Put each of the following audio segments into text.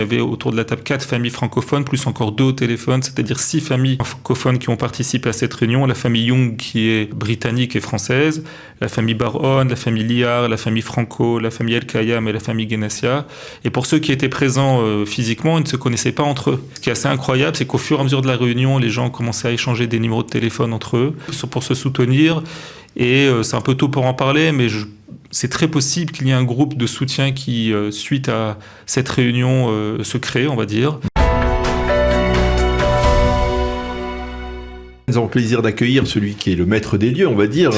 Il y avait autour de la table 4 familles francophones, plus encore 2 au téléphone, c'est-à-dire 6 familles francophones qui ont participé à cette réunion. La famille Young qui est britannique et française, la famille Baron, la famille Liard, la famille Franco, la famille El Kayam et la famille Guénassia. Et pour ceux qui étaient présents physiquement, ils ne se connaissaient pas entre eux. Ce qui est assez incroyable, c'est qu'au fur et à mesure de la réunion, les gens commençaient à échanger des numéros de téléphone entre eux pour se soutenir. Et c'est un peu tôt pour en parler, mais c'est très possible qu'il y ait un groupe de soutien qui, suite à cette réunion, se crée, on va dire. Nous avons le plaisir d'accueillir celui qui est le maître des lieux, on va dire,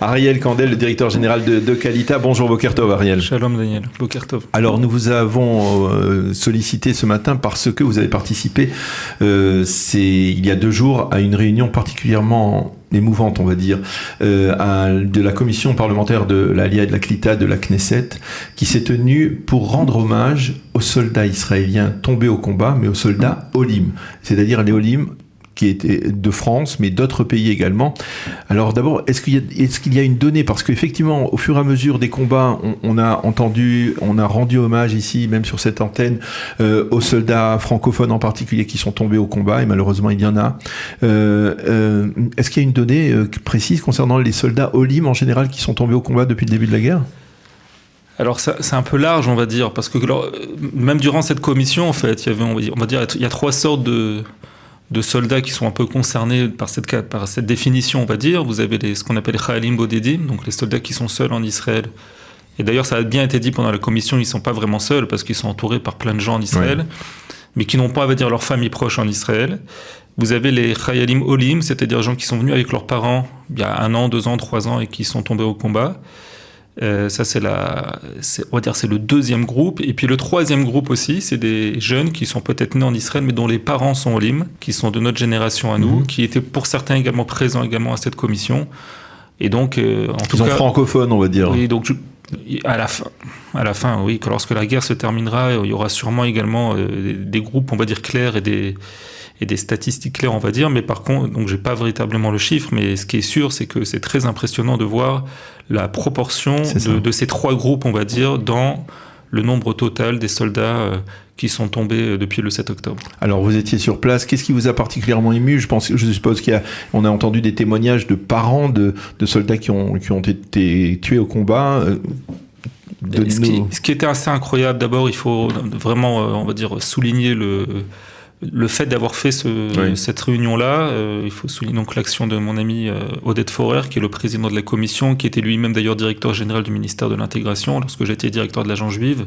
Ariel Kandel, le directeur général de Qualita. Bonjour, Boker Tov, Ariel. Shalom, Daniel. Boker Tov. Alors, nous vous avons sollicité ce matin parce que vous avez participé, il y a 2 jours, à une réunion particulièrement émouvante, on va dire, de la commission parlementaire de l'Alia et de la Klita de la Knesset, qui s'est tenue pour rendre hommage aux soldats israéliens tombés au combat, mais aux soldats Olim, c'est-à-dire les Olim qui étaient de France, mais d'autres pays également. Alors d'abord, est-ce qu'il y a une donnée? Parce qu'effectivement, au fur et à mesure des combats, on a rendu hommage ici, même sur cette antenne, aux soldats francophones en particulier qui sont tombés au combat, et malheureusement il y en a. Est-ce qu'il y a une donnée précise concernant les soldats Olim en général qui sont tombés au combat depuis le début de la guerre? Alors c'est un peu large, on va dire, parce que même durant cette commission, en fait, il y a 3 sortes de soldats qui sont un peu concernés par cette définition, on va dire. Vous avez ce qu'on appelle les Chayalim Bodedim, donc les soldats qui sont seuls en Israël. Et d'ailleurs, ça a bien été dit pendant la commission, ils ne sont pas vraiment seuls parce qu'ils sont entourés par plein de gens en Israël, mais qui n'ont pas, on va dire, leur famille proche en Israël. Vous avez les Chayalim Olim, c'est-à-dire des gens qui sont venus avec leurs parents il y a 1 an, 2 ans, 3 ans et qui sont tombés au combat. Ça, c'est on va dire, c'est le 2e groupe. Et puis le 3e groupe aussi, c'est des jeunes qui sont peut-être nés en Israël, mais dont les parents sont Olim, qui sont de notre génération à nous, qui étaient pour certains également présents également à cette commission. Et donc, en tout cas, francophones, on va dire. Oui, donc à la fin, oui, que lorsque la guerre se terminera, il y aura sûrement également des groupes, on va dire, clairs et des statistiques claires, on va dire. Mais par contre, donc j'ai pas véritablement le chiffre, mais ce qui est sûr, c'est que c'est très impressionnant de voir la proportion de ces 3 groupes, on va dire, dans le nombre total des soldats qui sont tombés depuis le 7 octobre. Alors, vous étiez sur place. Qu'est-ce qui vous a particulièrement ému? Je suppose qu'on a entendu des témoignages de parents de soldats qui ont été tués au combat. Ce qui était assez incroyable, d'abord, il faut vraiment, on va dire, souligner le fait d'avoir fait cette réunion-là. Il faut souligner donc l'action de mon ami Oded Forer, qui est le président de la commission, qui était lui-même d'ailleurs directeur général du ministère de l'Intégration, lorsque j'étais directeur de l'agence juive,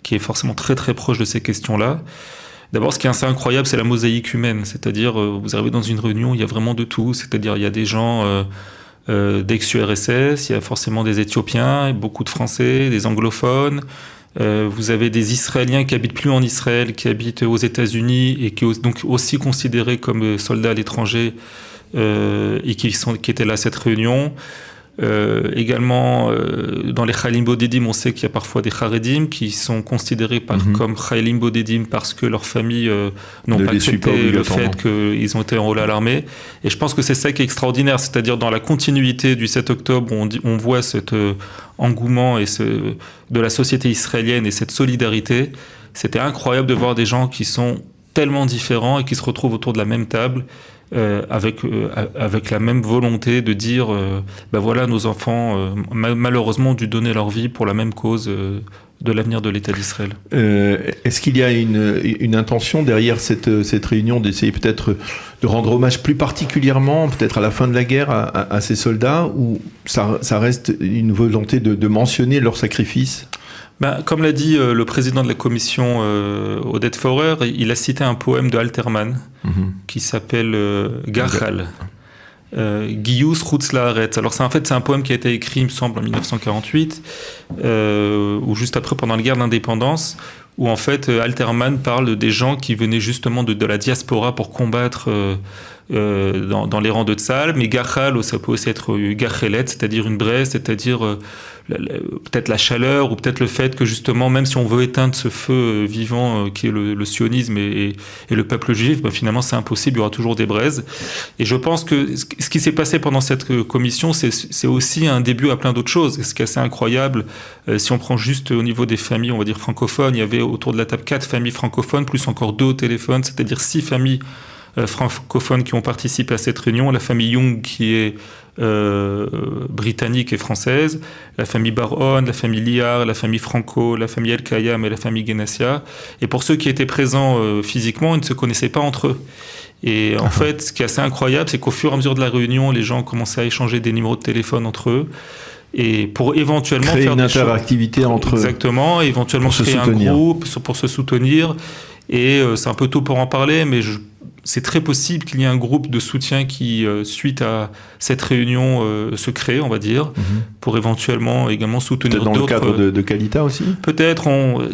qui est forcément très très proche de ces questions-là. D'abord, ce qui est assez incroyable, c'est la mosaïque humaine, c'est-à-dire vous arrivez dans une réunion, il y a vraiment de tout, c'est-à-dire il y a des gens d'ex-URSS, il y a forcément des Éthiopiens, beaucoup de Français, des anglophones. Vous avez des Israéliens qui habitent plus en Israël, qui habitent aux États-Unis et qui sont donc aussi considérés comme soldats à l'étranger et qui étaient là à cette réunion. Également, dans les Chayalim Bodedim, on sait qu'il y a parfois des Haredim qui sont considérés comme Chayalim Bodedim parce que leurs familles n'ont pas accepté le fait qu'ils ont été enrôlés à l'armée. Et je pense que c'est ça qui est extraordinaire, c'est-à-dire dans la continuité du 7 octobre, on voit cet engouement de la société israélienne et cette solidarité. C'était incroyable de voir des gens qui sont tellement différents et qui se retrouvent autour de la même table. Avec la même volonté de dire voilà, nos enfants malheureusement ont dû donner leur vie pour la même cause de l'avenir de l'État d'Israël. Est-ce qu'il y a une intention derrière cette réunion d'essayer peut-être de rendre hommage plus particulièrement, peut-être à la fin de la guerre, à ces soldats, ou ça reste une volonté de mentionner leur sacrifice? Comme l'a dit le président de la commission, Oded Forer, il a cité un poème de Alterman qui s'appelle Gachal, Giyus Chutz Laaretz. Alors c'est un poème qui a été écrit, il me semble, en 1948, ou juste après, pendant la guerre d'indépendance, où en fait Alterman parle des gens qui venaient justement de la diaspora pour combattre dans les rangs de Tzahal, mais Gachal, ça peut aussi être Gachelet, c'est-à-dire une braise, c'est-à-dire peut-être la chaleur, ou peut-être le fait que justement, même si on veut éteindre ce feu vivant qui est le sionisme et le peuple juif, finalement c'est impossible, il y aura toujours des braises. Et je pense que ce qui s'est passé pendant cette commission, c'est aussi un début à plein d'autres choses. Ce qui est assez incroyable, si on prend juste au niveau des familles, on va dire francophones, il y avait autour de la table 4 familles francophones, plus encore 2 au téléphone, c'est-à-dire 6 familles francophones qui ont participé à cette réunion. La famille Young qui est britannique et française, la famille Baron, la famille Liard, la famille Franco, la famille El Kayam et la famille Genassia. Et pour ceux qui étaient présents physiquement, ils ne se connaissaient pas entre eux. Et en fait, ce qui est assez incroyable, c'est qu'au fur et à mesure de la réunion, les gens commençaient à échanger des numéros de téléphone entre eux. Et pour éventuellement créer faire une interactivité entre eux. Exactement, éventuellement créer un groupe pour se soutenir. Et c'est un peu tôt pour en parler, mais c'est très possible qu'il y ait un groupe de soutien qui, suite à cette réunion, se crée, on va dire, pour éventuellement également soutenir d'autres. Dans le cadre de Kalita aussi ? Peut-être,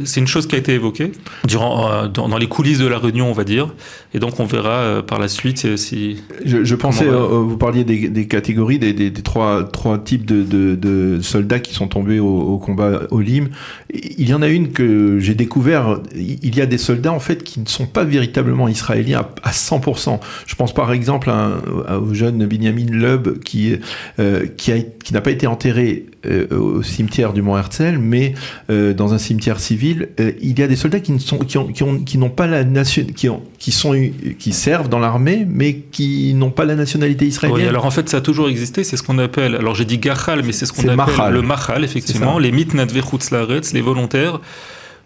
c'est une chose qui a été évoquée dans les coulisses de la réunion, on va dire. Et donc on verra par la suite si... Je pensais, vous parliez des catégories, des trois types de soldats qui sont tombés au combat au Lim. Il y en a une que j'ai découvert, il y a des soldats en fait qui ne sont pas véritablement israéliens à 100%. Je pense par exemple au jeune Binyamin Leub qui n'a pas été enterré au cimetière du Mont Herzl, mais dans un cimetière civil. Il y a des soldats qui n'ont pas la qui servent dans l'armée, mais qui n'ont pas la nationalité israélienne. Oui, alors en fait, ça a toujours existé. C'est ce qu'on appelle. Alors j'ai dit Gachal, mais c'est ce qu'on appelle Mahal. Le Mahal, effectivement. Les mitnadvei chutz laaretz, les volontaires,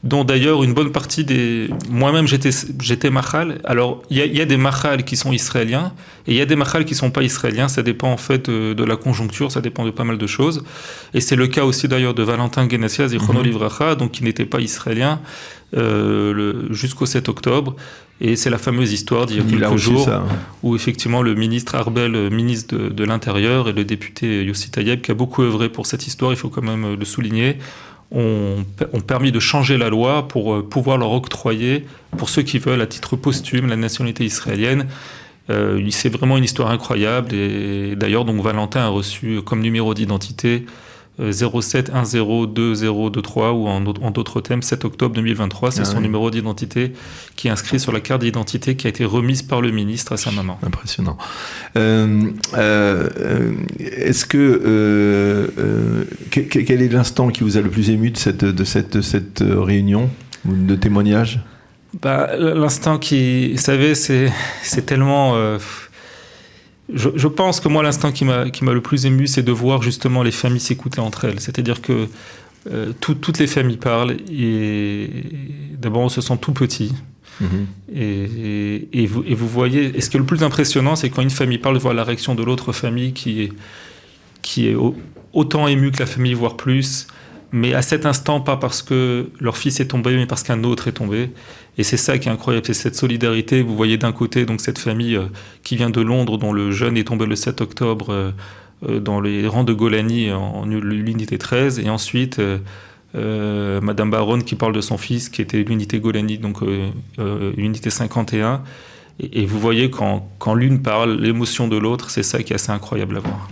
dont d'ailleurs une bonne partie des... Moi-même, j'étais Mahal. Alors, il y a des Mahal qui sont israéliens, et il y a des Mahal qui ne sont pas israéliens. Ça dépend en fait de la conjoncture, ça dépend de pas mal de choses. Et c'est le cas aussi d'ailleurs de Valentin Genassia, Zichrono Livracha, donc qui n'était pas israélien jusqu'au 7 octobre. Et c'est la fameuse histoire d'il y a quelques jours où effectivement le ministre Arbel, ministre de l'Intérieur, et le député Yossi Tayeb, qui a beaucoup œuvré pour cette histoire, il faut quand même le souligner, ont permis de changer la loi pour pouvoir leur octroyer, pour ceux qui veulent, à titre posthume, la nationalité israélienne. C'est vraiment une histoire incroyable. Et d'ailleurs, donc, Valentin a reçu comme numéro d'identité 07102023, ou en d'autres termes 7 octobre 2023, c'est son numéro d'identité qui est inscrit sur la carte d'identité qui a été remise par le ministre à sa maman. Impressionnant. Est-ce que quel est l'instant qui vous a le plus ému de cette réunion ou de témoignage ? L'instant qui, vous savez, c'est tellement... Je pense que moi, l'instant qui m'a le plus ému, c'est de voir justement les familles s'écouter entre elles. C'est-à-dire que toutes les familles parlent, et d'abord on se sent tout petit. Et vous voyez, et ce qui est le plus impressionnant, c'est quand une famille parle, de voir la réaction de l'autre famille qui est autant émue que la famille, voire plus. Mais à cet instant, pas parce que leur fils est tombé, mais parce qu'un autre est tombé. Et c'est ça qui est incroyable, c'est cette solidarité. Vous voyez d'un côté donc cette famille qui vient de Londres, dont le jeune est tombé le 7 octobre dans les rangs de Golani en l'unité 13. Et ensuite, Madame Baron qui parle de son fils, qui était l'unité Golani, donc l'unité 51. Et vous voyez quand l'une parle, l'émotion de l'autre, c'est ça qui est assez incroyable à voir.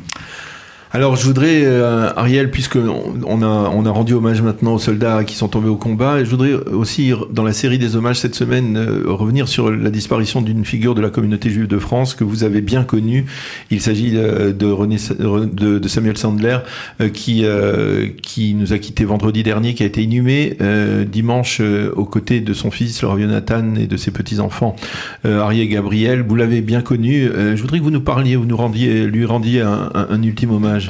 Alors je voudrais, Ariel, puisqu'on a rendu hommage maintenant aux soldats qui sont tombés au combat, je voudrais aussi, dans la série des hommages cette semaine, revenir sur la disparition d'une figure de la communauté juive de France que vous avez bien connue. Il s'agit de Samuel Sandler, qui nous a quittés vendredi dernier, qui a été inhumé dimanche aux côtés de son fils, le Rav Yonatan, et de ses petits-enfants, Ariel et Gabriel. Vous l'avez bien connu. Je voudrais que vous nous parliez, lui rendiez un ultime hommage.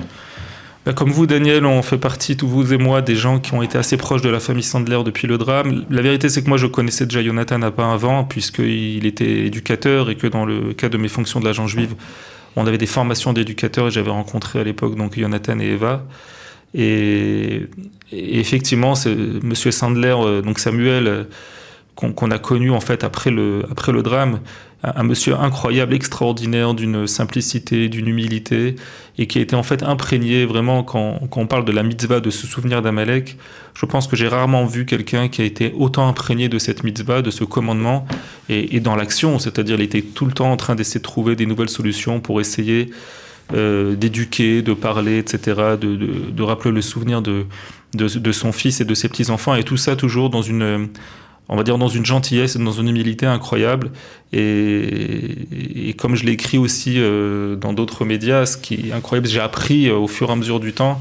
Comme vous, Daniel, on fait partie, tous vous et moi, des gens qui ont été assez proches de la famille Sandler depuis le drame. La vérité, c'est que moi, je connaissais déjà Yonatan à pas avant, puisqu'il était éducateur, et que dans le cadre de mes fonctions de l'agent juive, on avait des formations d'éducateurs, et j'avais rencontré à l'époque donc Yonatan et Eva. Et effectivement, Monsieur Sandler, donc Samuel, qu'on a connu en fait après le drame, un monsieur incroyable, extraordinaire, d'une simplicité, d'une humilité, et qui a été en fait imprégné vraiment quand on parle de la mitzvah, de se souvenir d'Amalek. Je pense que j'ai rarement vu quelqu'un qui a été autant imprégné de cette mitzvah, de ce commandement, et dans l'action, c'est-à-dire il était tout le temps en train d'essayer de trouver des nouvelles solutions pour essayer d'éduquer, de parler, etc., de rappeler le souvenir de son fils et de ses petits-enfants, et tout ça toujours dans une gentillesse, dans une humilité incroyable. Et comme je l'ai écrit aussi dans d'autres médias, ce qui est incroyable, j'ai appris au fur et à mesure du temps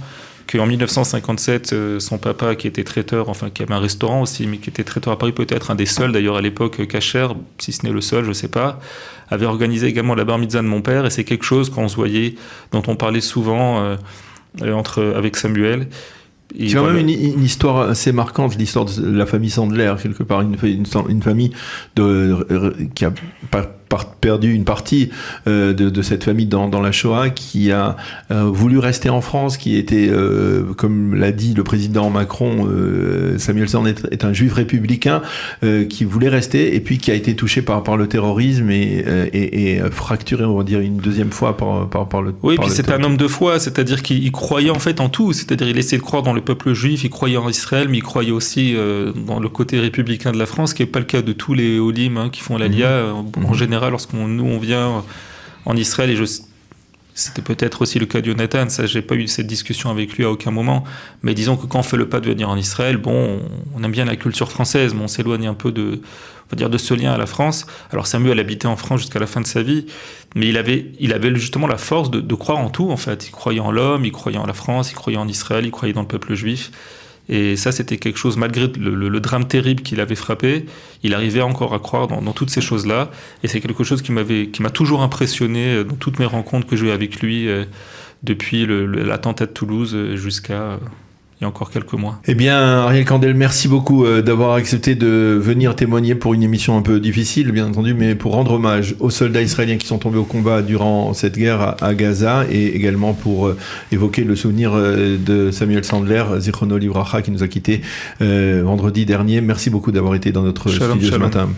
qu'en 1957, son papa, qui était traiteur, enfin qui avait un restaurant aussi, mais qui était traiteur à Paris, peut-être un des seuls d'ailleurs à l'époque kasher, si ce n'est le seul, je ne sais pas, avait organisé également la bar mitzvah de mon père, et c'est quelque chose qu'on se voyait, dont on parlait souvent avec Samuel. C'est quand même une histoire assez marquante, l'histoire de la famille Sandler, quelque part, une famille qui a perdu une partie de cette famille dans la Shoah, qui a voulu rester en France, qui était, comme l'a dit le président Macron, Samuel Sandler est un juif républicain qui voulait rester, et puis qui a été touché par le terrorisme et fracturé, on va dire, une deuxième fois par le Oui, puis c'est un homme de foi, c'est-à-dire qu'il croyait en fait en tout, c'est-à-dire il essayait de croire dans le peuple juif, il croyait en Israël, mais il croyait aussi dans le côté républicain de la France, ce qui n'est pas le cas de tous les Olim qui font l'Aliyah. En général, lorsqu'on vient en Israël, et c'était peut-être aussi le cas de Jonathan, ça, j'ai pas eu cette discussion avec lui à aucun moment, mais disons que quand on fait le pas de venir en Israël, bon, on aime bien la culture française, mais on s'éloigne un peu de ce lien à la France. Alors Samuel habitait en France jusqu'à la fin de sa vie, mais il avait justement la force de croire en tout, en fait. Il croyait en l'homme, il croyait en la France, il croyait en Israël, il croyait dans le peuple juif. Et ça, c'était quelque chose, malgré le drame terrible qui l'avait frappé, il arrivait encore à croire dans toutes ces choses-là. Et c'est quelque chose qui m'a toujours impressionné dans toutes mes rencontres que j'ai eues avec lui, depuis l'attentat de Toulouse jusqu'à il y a encore quelques mois. Eh bien, Ariel Kandel, merci beaucoup d'avoir accepté de venir témoigner pour une émission un peu difficile, bien entendu, mais pour rendre hommage aux soldats israéliens qui sont tombés au combat durant cette guerre à Gaza, et également pour évoquer le souvenir de Samuel Sandler, Zichrono Livracha, qui nous a quittés vendredi dernier. Merci beaucoup d'avoir été dans notre studio ce matin.